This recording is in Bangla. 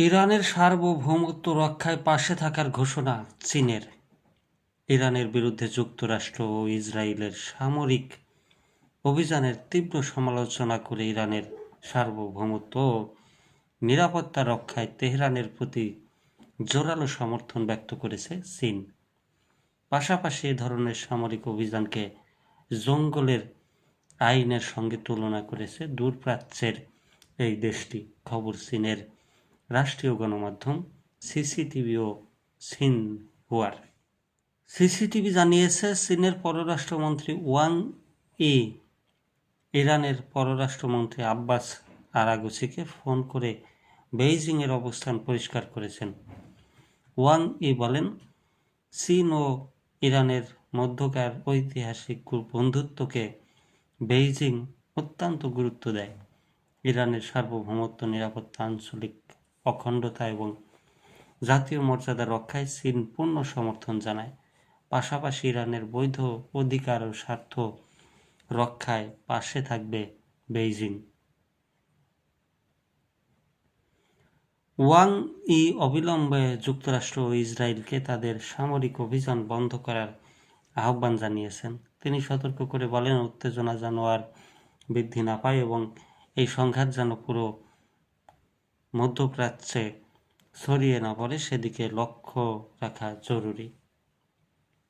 ইরানের সার্বভৌমত্ব রক্ষায় পাশে থাকার ঘোষণা চীনের। ইরানের বিরুদ্ধে যুক্তরাষ্ট্র ও ইসরায়েলের সামরিক অভিযানের তীব্র সমালোচনা করে ইরানের সার্বভৌমত্ব ও নিরাপত্তা রক্ষায় তেহরানের প্রতি জোরালো সমর্থন ব্যক্ত করেছে চীন। পাশাপাশি এ ধরনের সামরিক অভিযানকে জঙ্গলের আইনের সঙ্গে তুলনা করেছে দূরপ্রাচ্যের এই দেশটি। খবর চীনের রাষ্ট্রীয় গণমাধ্যম সিসিটিভি ও সিনহুয়ার। সিসিটিভি জানিয়েছে, চীনের পররাষ্ট্রমন্ত্রী ওয়াং ই ইরানের পররাষ্ট্রমন্ত্রী আব্বাস আরাগচিকে ফোন করে বেইজিংয়ের অবস্থান পরিষ্কার করেছেন। ওয়াং ই বলেন, চীন ও ইরানের মধ্যকার ঐতিহাসিক বন্ধুত্বকে বেইজিং অত্যন্ত গুরুত্ব দেয়। ইরানের সার্বভৌমত্ব, নিরাপত্তা, আঞ্চলিক অখণ্ডতা এবং জাতীয় মর্যাদা রক্ষায় চীন পূর্ণ সমর্থন জানায়। পাশাপাশি ইরানের বৈধ অধিকার ও স্বার্থ রক্ষায় পাশে থাকবে বেইজিং। ওয়াং ই অবিলম্বে যুক্তরাষ্ট্র ও ইসরায়েলকে তাদের সামরিক অভিযান বন্ধ করার আহ্বান জানিয়েছেন। তিনি সতর্ক করে বলেন, উত্তেজনা যেন আর বৃদ্ধি না পায় এবং এই সংঘাত যেন পুরো মধ্যপ্রাচ্যে ছড়িয়ে না পড়ে, সেদিকে লক্ষ্য রাখা জরুরি।